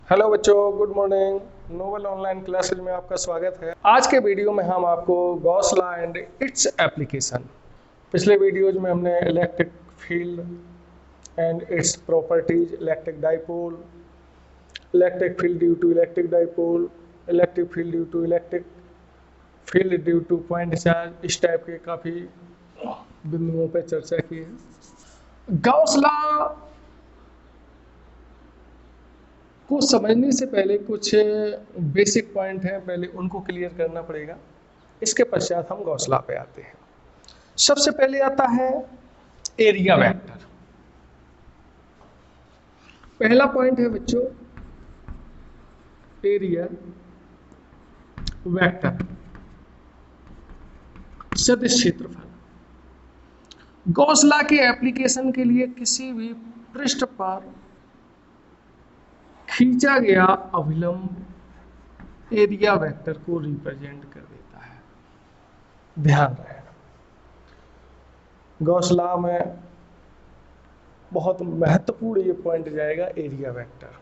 Hello बच्चों, good morning. Noble Online Classes में आपका स्वागत है। आज के वीडियो में हम आपको Gauss law and its application, पिछले वीडियोज में हमने electric field and its properties, electric dipole, electric field due to electric dipole, electric field due to electric field due to point charge, इस टाइप के काफ़ी बिंदुओं पर चर्चा की है। गॉस लॉ को समझने से पहले कुछ बेसिक पॉइंट हैं, पहले उनको क्लियर करना पड़ेगा। इसके पश्चात हम गॉस लॉ पे आते हैं। सबसे पहले आता है एरिया वेक्टर। पहला पॉइंट है बच्चों एरिया वेक्टर, सदिश क्षेत्रफल। गॉस लॉ के एप्लीकेशन के लिए किसी भी पृष्ठ पर खींचा गया अभिलंब एरिया वेक्टर को रिप्रेजेंट कर देता है। ध्यान रहे, गॉस लॉ में बहुत महत्वपूर्ण ये पॉइंट जाएगा, एरिया वेक्टर।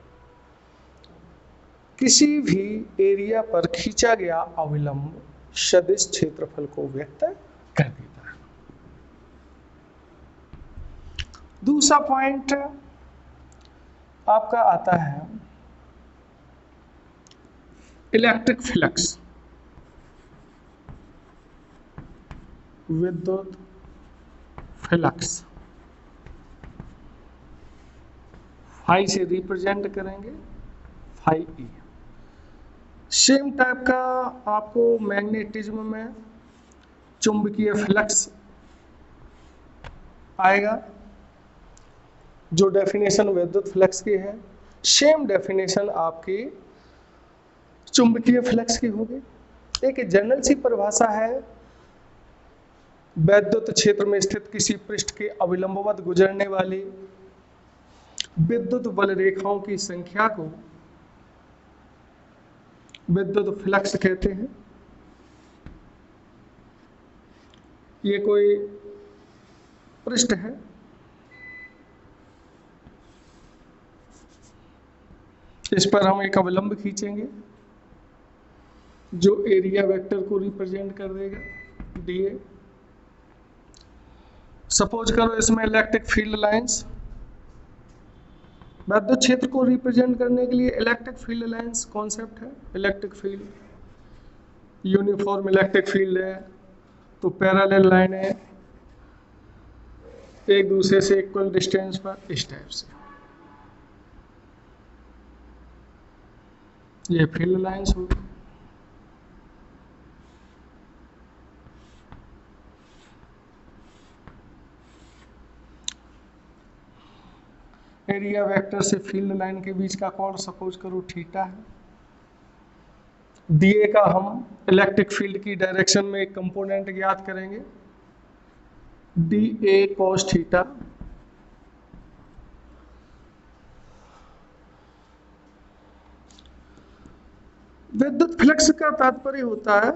किसी भी एरिया पर खींचा गया अभिलंब सदिश क्षेत्रफल को व्यक्त कर देता है। दूसरा पॉइंट आपका आता है इलेक्ट्रिक फ्लक्स, विद्युत फ्लक्स। फाई से रिप्रेजेंट करेंगे, फाई ई। सेम टाइप का आपको मैग्नेटिज्म में चुंबकीय फ्लक्स आएगा, जो डेफिनेशन विद्युत फ्लक्स की है, सेम डेफिनेशन आपकी चुंबकीय फ्लक्स की होगी। एक जनरल सी परिभाषा है, वैद्युत क्षेत्र में स्थित किसी पृष्ठ के अविलंबवत गुजरने वाली विद्युत बल रेखाओं की संख्या को विद्युत फ्लक्स कहते हैं। ये कोई पृष्ठ है, इस पर हम एक अवलंब खींचेंगे जो एरिया वेक्टर को रिप्रेजेंट कर देगा, डीए। सपोज करो इसमें इलेक्ट्रिक फील्ड लाइंस, विद्युत क्षेत्र को रिप्रेजेंट करने के लिए इलेक्ट्रिक फील्ड लाइंस कॉन्सेप्ट है। Electric field, uniform electric field है तो पैरेलल लाइन है एक दूसरे से इक्वल डिस्टेंस पर, इस टाइप से ये फील्ड लाइंस होगी। एरिया वेक्टर से फील्ड लाइन के बीच का कोण सपोज करो थीटा है। दिए का हम इलेक्ट्रिक फील्ड की डायरेक्शन में एक कंपोनेंट ज्ञात करेंगे, डी ए कॉस थीटा। विद्युत फ्लक्स का तात्पर्य होता है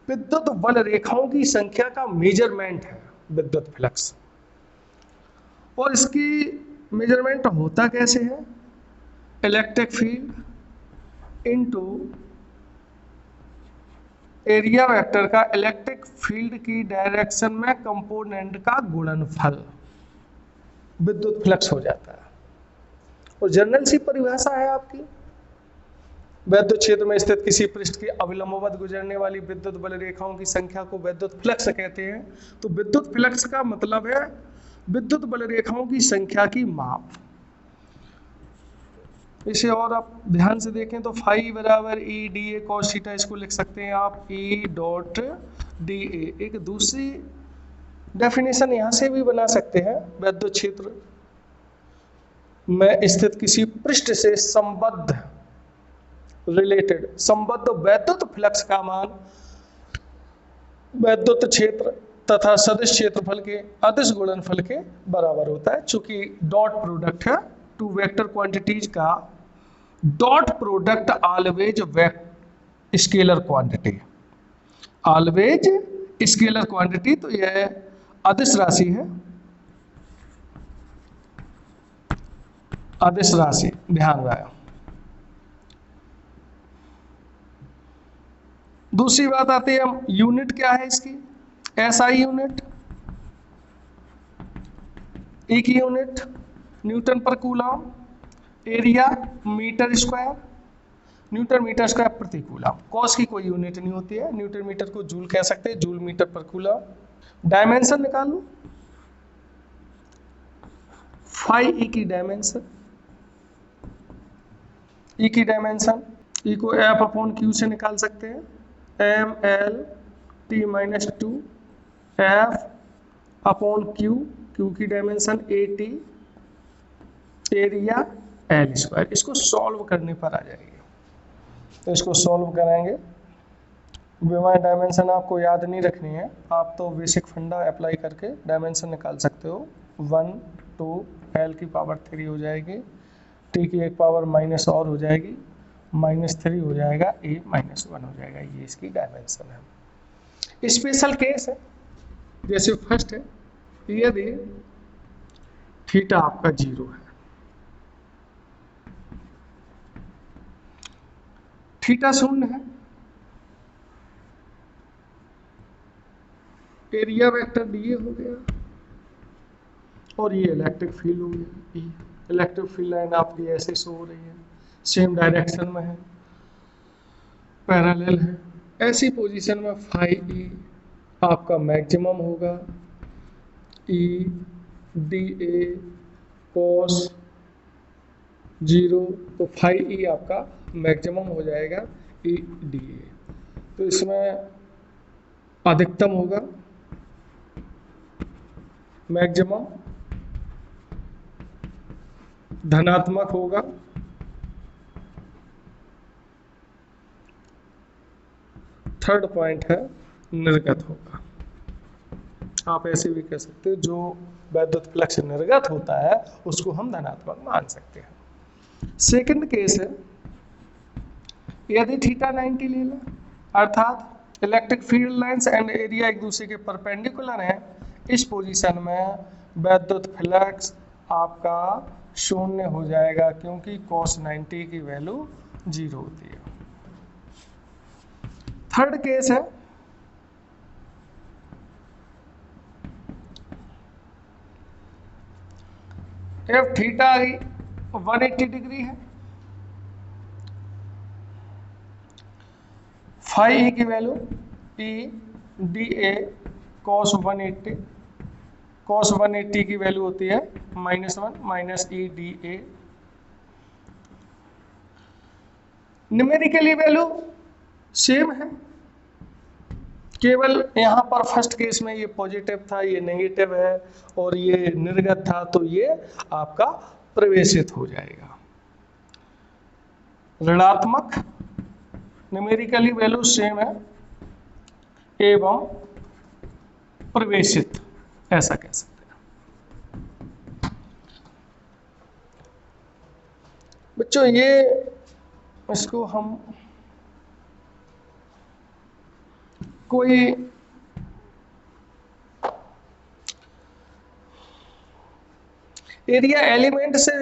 विद्युत बल रेखाओं की संख्या का मेजरमेंट है विद्युत फ्लक्स। और इसकी मेजरमेंट होता कैसे है? Electric field into area vector का इलेक्ट्रिक फील्ड की डायरेक्शन में कंपोनेंट का गुणनफल विद्युत फ्लक्स हो जाता है। और जनरल सी परिभाषा है आपकी, वैद्युत क्षेत्र में स्थित किसी पृष्ठ के अविलंबवत गुजरने वाली विद्युत बल रेखाओं की संख्या को विद्युत फ्लक्स कहते हैं। तो विद्युत फ्लक्स का मतलब है विद्युत बल रेखाओं की संख्या की माप। इसे और आप ध्यान से देखें तो फाई बराबर E D A cos theta, इसको लिख सकते हैं आप ई डॉट डी ए। एक दूसरी डेफिनेशन यहां से भी बना सकते हैं, वैद्युत क्षेत्र में स्थित किसी पृष्ठ से संबद्ध संबद्ध वैद्युत फ्लक्स का मान वैद्युत क्षेत्र तथा सदिश क्षेत्रफल के अदिश गुणनफल के बराबर होता है। चूंकि डॉट प्रोडक्ट है, टू वेक्टर क्वांटिटीज का dot product always scalar quantity, always scalar quantity, तो यह अदिश राशि है। अदिश राशि, ध्यान रहा। दूसरी बात आती है, यूनिट क्या है इसकी, एसआई यूनिट, ई की यूनिट न्यूटन पर coulomb, area metre square, newton metre square प्रति कूलम। कॉस की कोई यूनिट नहीं होती है, न्यूटन मीटर को जूल कह सकते हैं, जूल मीटर पर कूलम। डायमेंशन निकालो, फाई ई की डायमेंशन, ई की डायमेंशन, ई को एफ अपॉन क्यू से निकाल सकते हैं, m l t minus two f upon q, q की dimension a t, area l square. इसको सॉल्व करने पर आ जाएगी, तो इसको सॉल्व कराएंगे। विमाएं डायमेंशन आपको याद नहीं रखनी है, आप तो बेसिक फंडा अप्लाई करके डायमेंशन निकाल सकते हो। 1 2 एल की पावर 3 हो जाएगी, टी की एक पावर माइनस और हो जाएगी, -3 हो जाएगा, ए -1 हो जाएगा। ये इसकी डायमेंशन है। स्पेशल केस है, जैसे फर्स्ट है, यदि थीटा आपका 0 है, थीटा 0 है, एरिया वेक्टर डीए हो गया, और ये इलेक्ट्रिक फील्ड हो गया ई। इलेक्ट्रिक फील्ड लाइन आपकी ऐसे शो हो रही है, सेम डायरेक्शन में है, पैरेलल है। ऐसी पोजीशन में फाई ई आपका मैक्सिमम होगा, ई डी ए कॉस 0, तो फाई ई आपका मैक्सिमम हो जाएगा, ई डी ए। तो इसमें अधिकतम होगा, मैक्सिमम धनात्मक होगा, थर्ड पॉइंट है निर्गत होगा। आप ऐसे भी कह सकते हो, जो वैद्युत फ्लक्स निर्गत होता है उसको हम धनात्मक मान सकते हैं। सेकंड केस है, यदि थीटा 90 ले लें, अर्थात electric field lines and area एक दूसरे के परपेंडिकुलर हैं, इस पोजीशन में वैद्युत फ्लक्स आपका 0 हो जाएगा, क्योंकि cos 90 की वैल्यू 0 होती है। थर्ड केस है, एफ थीटा 180 डिग्री है, फाई ई की value E D A cos 180, cos 180 की वैल्यू होती है -1 minus E D A. Numerically value same है, केवल यहाँ पर फर्स्ट केस में ये पॉजिटिव था, ये नेगेटिव है, और ये निर्गत था, तो ये आपका प्रवेशित हो जाएगा। ऋणात्मक, न्यूमेरिकली वैल्यू सेम है, एवं प्रवेशित, ऐसा कह सकते हैं। बच्चों ये इसको हम कोई एरिया एलिमेंट से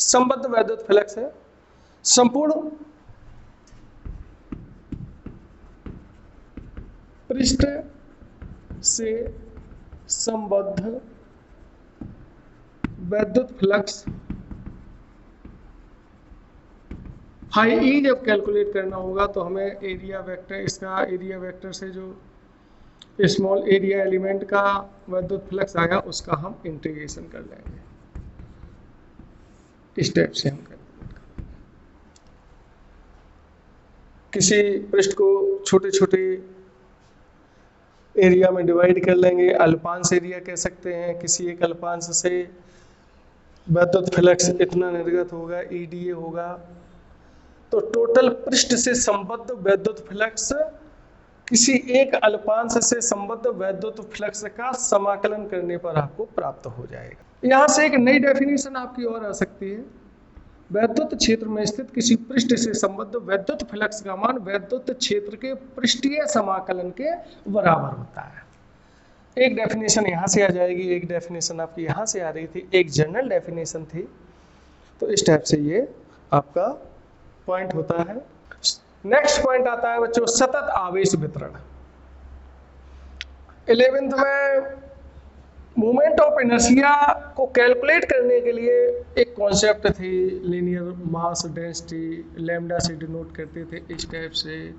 संबद्ध वैद्युत फ्लक्स है, संपूर्ण पृष्ठ से संबद्ध वैद्युत फ्लक्स, फाई ई जब कैलकुलेट करना होगा तो हमें एरिया वेक्टर, इसका एरिया वेक्टर से जो स्मॉल एरिया एलिमेंट का वैद्युत फ्लक्स आया उसका हम इंटीग्रेशन कर लेंगे, स्टेप से हम कैलकुलेट करेंगे। किसी पृष्ठ को छोटे छोटे एरिया में डिवाइड कर लेंगे, अल्पांश एरिया कह सकते हैं। किसी एक अल्पांश से वैद्युत फ्लक्स इतना निर्गत होगा, ईडीए होगा, तो टोटल पृष्ठ से संबद्ध वैद्युत फ्लक्स किसी एक अल्पांश से संबद्ध वैद्युत फ्लक्स का समाकलन करने पर आपको प्राप्त हो जाएगा। यहां से एक नई डेफिनेशन आपकी और आ सकती है, वैद्युत क्षेत्र में स्थित किसी पृष्ठ से संबद्ध वैद्युत फ्लक्स का मान वैद्युत क्षेत्र के पृष्ठीय समाकलन के बराबर होता है। एक डेफिनेशन यहाँ से आ जाएगी, एक डेफिनेशन आपकी यहाँ से आ रही थी, एक जनरल डेफिनेशन थी तो इस टाइप से ये आपका पॉइंट होता है। नेक्स्ट पॉइंट आता है बच्चों सतत आवेश वितरण। 11th में मोमेंट ऑफ इनर्शिया को कैलकुलेट करने के लिए एक कॉन्सेप्ट थी, लीनियर मास डेंसिटी, लैम्डा से डिनोट करते थे इस टाइप से,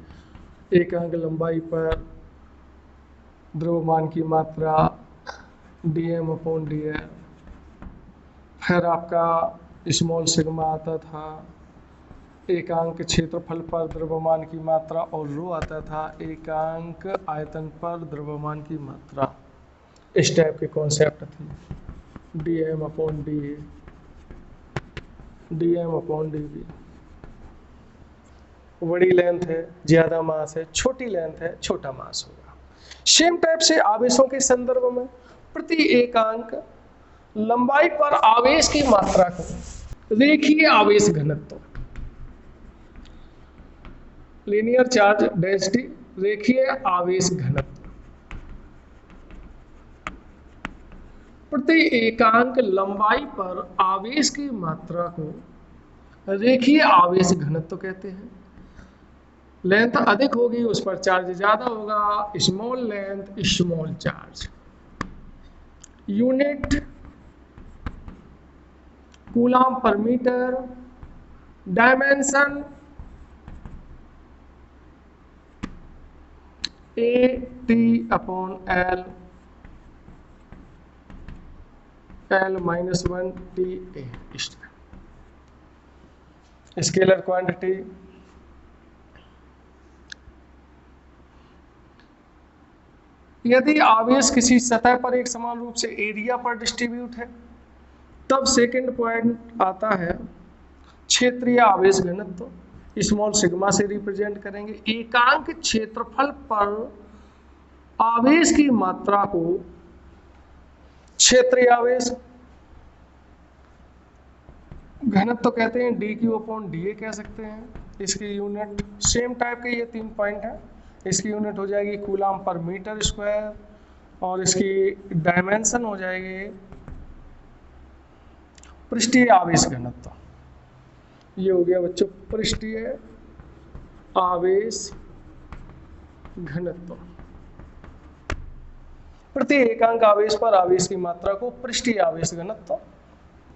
एकांक लंबाई पर द्रव्यमान की मात्रा dm/dl। फिर आपका स्मॉल सिग्मा आता था, एकांक क्षेत्रफल पर द्रव्यमान की मात्रा, और रो आता था एकांक आयतन पर द्रव्यमान की मात्रा। इस टाइप के कॉन्सेप्ट थी, dm/dA, dm/dV। बड़ी लेंथ है ज्यादा मास है, छोटी लेंथ है छोटा मास होगा। सेम टाइप से आवेशों के संदर्भ में प्रति एकांक लंबाई पर आवेश की मात्रा को रेखीय आवेश घनत्व, लीनियर चार्ज डेंसिटी, रेखीय आवेश घनत्व, प्रति एकांक लंबाई पर आवेश की मात्रा को रेखीय आवेश घनत्व कहते हैं। लेंथ अधिक होगी उस पर चार्ज ज्यादा होगा, small length small charge. Unit coulomb per metre, dimension AT/L, L-1 TA। Scalar quantity, यदि आवेश किसी सतह पर एक समान रूप से एरिया पर डिस्ट्रीब्यूट है तब सेकंड पॉइंट आता है क्षेत्रीय आवेश घनत्व, स्मॉल सिग्मा से रिप्रेजेंट करेंगे। एकांक क्षेत्रफल पर आवेश की मात्रा को क्षेत्रीय आवेश घनत्व कहते हैं, dQ/dA कह सकते हैं। इसकी यूनिट सेम टाइप के ये 3 पॉइंट है, इसकी यूनिट हो जाएगी कूलम पर मीटर स्क्वायर, और इसकी डायमेंशन हो जाएगी पृष्ठीय आवेश घनत्व। ये हो गया बच्चों पृष्ठीय आवेश घनत्व। प्रति एकांक आवेश पर आवेश की मात्रा को पृष्ठीय आवेश घनत्व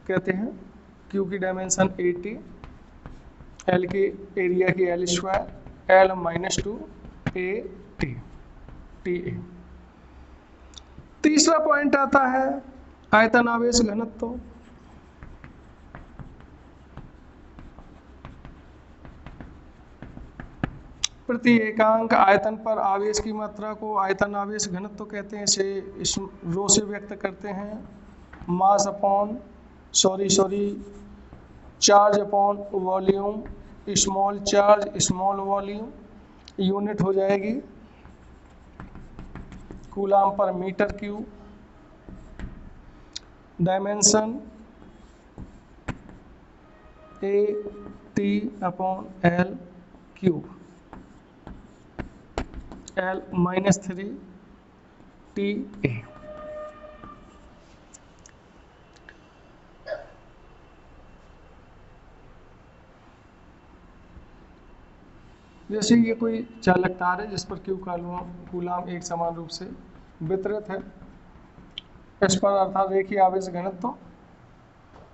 कहते हैं। Q की डायमेंशन 80, L की एरिया की L², L-2 AT TA। तीसरा पॉइंट आता है आयतन आवेश घनत्व। प्रति एकांक आयतन पर आवेश की मात्रा को आयतन आवेश घनत्व कहते हैं। इसे इस रो से व्यक्त करते हैं, mass upon charge upon volume, small charge small volume. Unit हो जाएगी coulomb per metre cube. Dimension AT/L cube, L-3 TA। जैसे ये कोई चालक तार है जिस पर Q कूलम एक समान रूप से वितरित है, इस पर अर्थात रेखीय आवेश घनत्व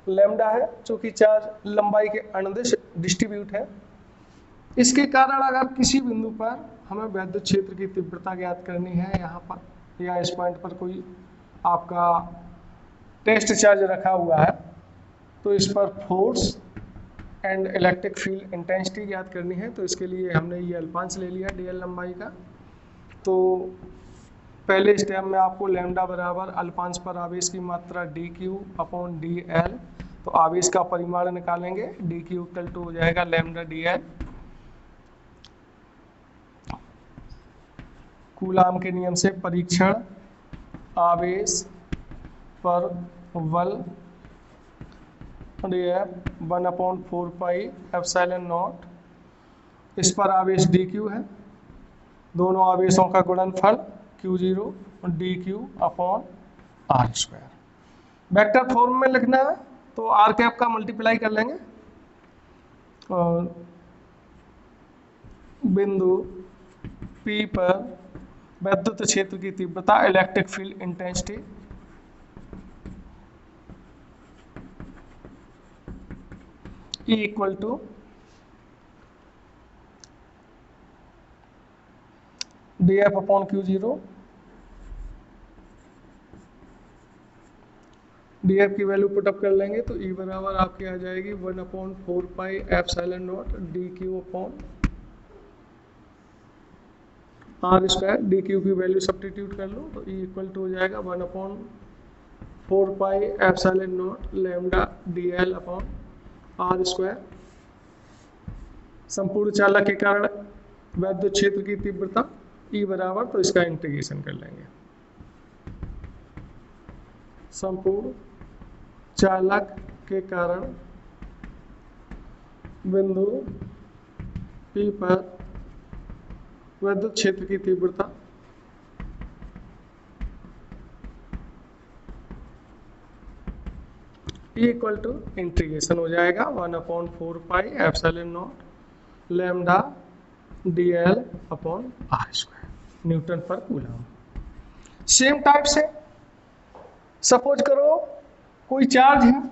लैम्डा है, चूंकि चार्ज लंबाई के अनुदिश डिस्ट्रीब्यूट है। इसके कारण अगर किसी बिंदु पर हमें विद्युत क्षेत्र की तीव्रता ज्ञात करनी है, यहाँ पर या इस पॉइंट पर कोई आपका टेस्ट चार्ज रखा हुआ है, तो इस पर force and electric field intensity ज्ञात करनी है। तो इसके लिए हमने ये अल्पांश ले लिया dl लंबाई का। तो पहले स्टेप में आपको लैम्डा बराबर अल्पांश पर आवेश की मात्रा dQ/dl, तो आवेश का परिमाण निकालेंगे, dQ = हो जाएगा लैम्डा dl। कूलम के नियम से परीक्षण आवेश पर बल dF 1/4πε0। इस पर आवेश dQ है, दोनों आवेशों का गुणनफल Q0 dQ/r²। वेक्टर फॉर्म में लिखना है तो आर कैप का मल्टीप्लाई कर लेंगे और बिंदु P पर वैद्युत क्षेत्र की तीव्रता electric field intensity E equal to dF upon Q0। dF की वैल्यू पुटअप कर लेंगे तो E बराबर आपकी आ जाएगी 1/4 pi epsilon naught dQ upon R square. dQ की वैल्यू सब्स्टिट्यूट कर लो तो E इक्वल टू हो जाएगा 1/4 pi epsilon naught lambda dL upon R square. संपूर्ण चालक के कारण वैद्युत क्षेत्र की तीव्रता E बराबर, तो इसका इंटीग्रेशन कर लेंगे। संपूर्ण चालक के कारण बिंदु P पर वैद्युत क्षेत्र की तीव्रता E इक्वल टू इंटीग्रेशन हो जाएगा 1/4 pi epsilon naught lambda dL upon R square newton पर कूलम। सेम टाइप से सपोज करो कोई चार्ज है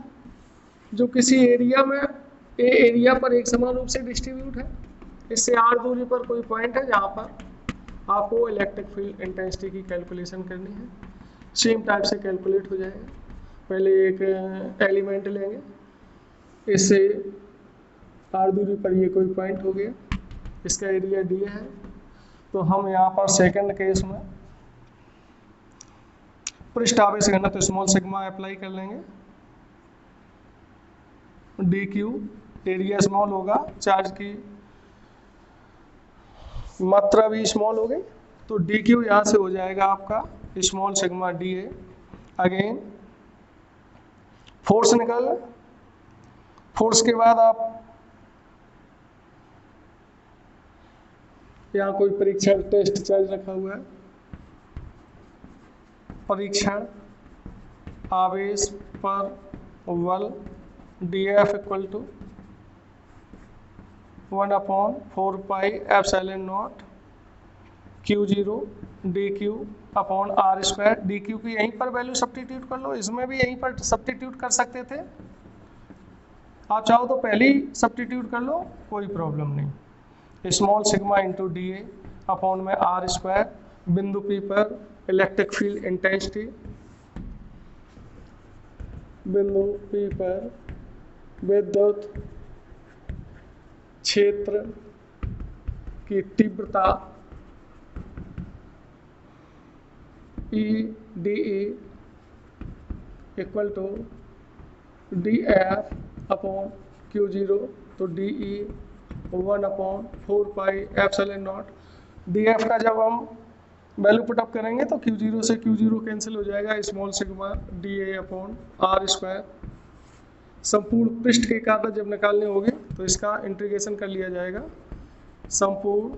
जो किसी एरिया में ए एरिया पर एक समान रूप से डिस्ट्रीब्यूट है। इससे r दूरी पर कोई पॉइंट है जहां पर आपको इलेक्ट्रिक फील्ड इंटेंसिटी की कैलकुलेशन करनी है। सेम टाइप से कैलकुलेट हो जाएगा। पहले एक एलिमेंट लेंगे, इससे r दूरी पर ये कोई पॉइंट हो गया, इसका एरिया d है। तो हम यहाँ पर सेकंड केस में पृष्ठ आवेश घनत्व स्मॉल सिग्मा अप्लाई कर लेंगे। dq एरिया स्मॉल होगा, चार्ज की मात्रा भी स्मॉल हो गई, तो dq यहाँ से हो जाएगा आपका small sigma dA। Again force निकाल, फोर्स के बाद आप यहाँ कोई परीक्षण टेस्ट चार्ज रखा हुआ है, परीक्षण आवेश पर बल dF equal to 1/4 pi epsilon naught Q0 dQ upon R square. dQ की यहीं पर वैल्यू सब्स्टिट्यूट कर लो, इसमें भी यहीं पर सब्स्टिट्यूट कर सकते थे। आप चाहो तो पहले ही सब्स्टिट्यूट कर लो, कोई प्रॉब्लम नहीं। Small sigma into dA upon में आर स्क्वायर। बिंदु P पर इलेक्ट्रिक फील्ड इंटेंसिटी, बिंदु P पर विद्युत क्षेत्र की तीव्रता E dE equal to dF upon Q0। तो dE 1/4 pi epsilon naught. dF का जब हम वैल्यू पुटअप करेंगे तो Q0 से Q0 कैंसिल हो जाएगा, small sigma dA upon R square. संपूर्ण पृष्ठ के कारण जब निकालने होंगे तो इसका इंटीग्रेशन कर लिया जाएगा। संपूर्ण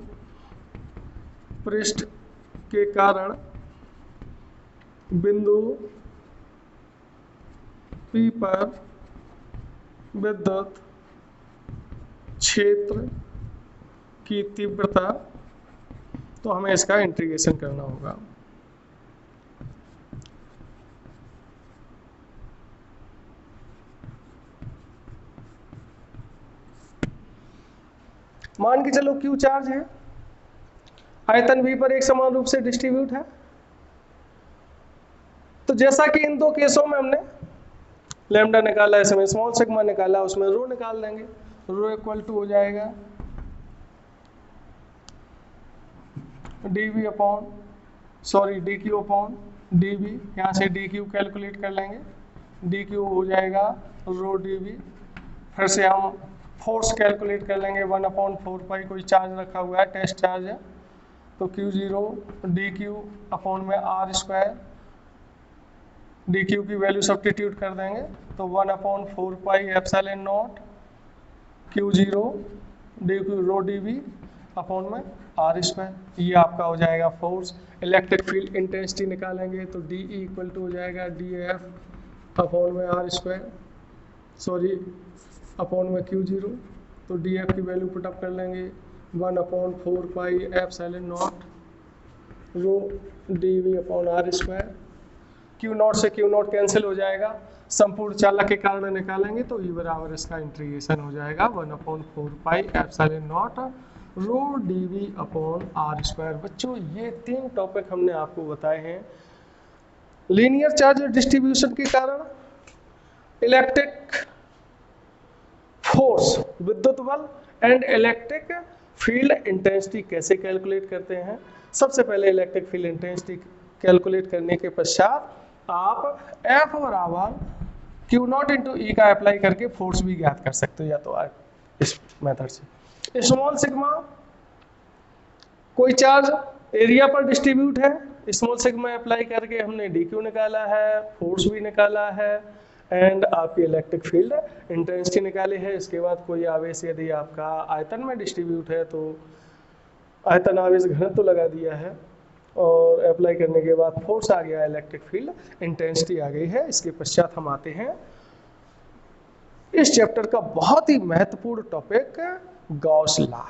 पृष्ठ के कारण बिंदु P पर विद्युत क्षेत्र की तीव्रता, तो हमें इसका इंटीग्रेशन करना होगा। मान के चलो Q चार्ज है, आयतन V पर एक समान रूप से डिस्ट्रीब्यूट है। तो जैसा कि इन दो केसों में हमने लैम्डा निकाला, इसमें स्मॉल सिग्मा निकाला, उसमें रो निकाल देंगे। रो इक्वल टू हो जाएगा dQ अपॉन dV। यहाँ से dQ कैलकुलेट कर लेंगे, dQ हो जाएगा रो dV। फिर से हम फोर्स कैलकुलेट कर लेंगे 1/4 पाई, कोई चार्ज रखा हुआ है, टेस्ट चार्ज है, तो Q0 dQ अपॉन में आर स्क्वायर। dQ की वैल्यू सब्स्टिट्यूट कर देंगे तो 1/4 pi epsilon naught Q0 dQ rho dV upon में आर स्क्वायर। ये आपका हो जाएगा फोर्स। इलेक्ट्रिक फील्ड इंटेंसिटी निकालेंगे तो DE इक्वल टू हो जाएगा dF अपॉन में आर स्क्वायर। सॉरी अपॉन में Q0, तो डी एफ की वैल्यू पुटअप कर लेंगे 1/4 pi epsilon naught rho D V upon R square. Q0 से Q0 कैंसिल हो जाएगा, संपूर्ण चालक के कारण निकालेंगे तो E बराबर इसका इंटीग्रेशन हो जाएगा 1/4 pi epsilon naught rho D V upon R square. बच्चों ये 3 टॉपिक हमने आपको बताए हैं। लीनियर चार्ज डिस्ट्रीब्यूशन के कारण इलेक्ट्रिक फोर्स विद्युत बल एंड इलेक्ट्रिक फील्ड इंटेंसिटी कैसे कैलकुलेट करते हैं। सबसे पहले इलेक्ट्रिक फील्ड इंटेंसिटी कैलकुलेट करने के पश्चात आप F बराबर Q0 इंटू ई का अप्लाई करके फोर्स भी ज्ञात कर सकते हो, या तो इस मेथड से। स्मॉल सिग्मा कोई चार्ज एरिया पर डिस्ट्रीब्यूट है, स्मॉल सिग्मा अप्लाई करके हमने DQ निकाला है, फोर्स भी निकाला है एंड आपकी इलेक्ट्रिक फील्ड इंटेंसिटी निकाली है। इसके बाद कोई आवेश यदि आपका आयतन में डिस्ट्रीब्यूट है तो आयतन आवेश घनत्व लगा दिया है और अप्लाई करने के बाद फोर्स आ गया, इलेक्ट्रिक फील्ड इंटेंसिटी आ गई है। इसके पश्चात हम आते हैं इस चैप्टर का बहुत ही महत्वपूर्ण टॉपिक गॉस लॉ।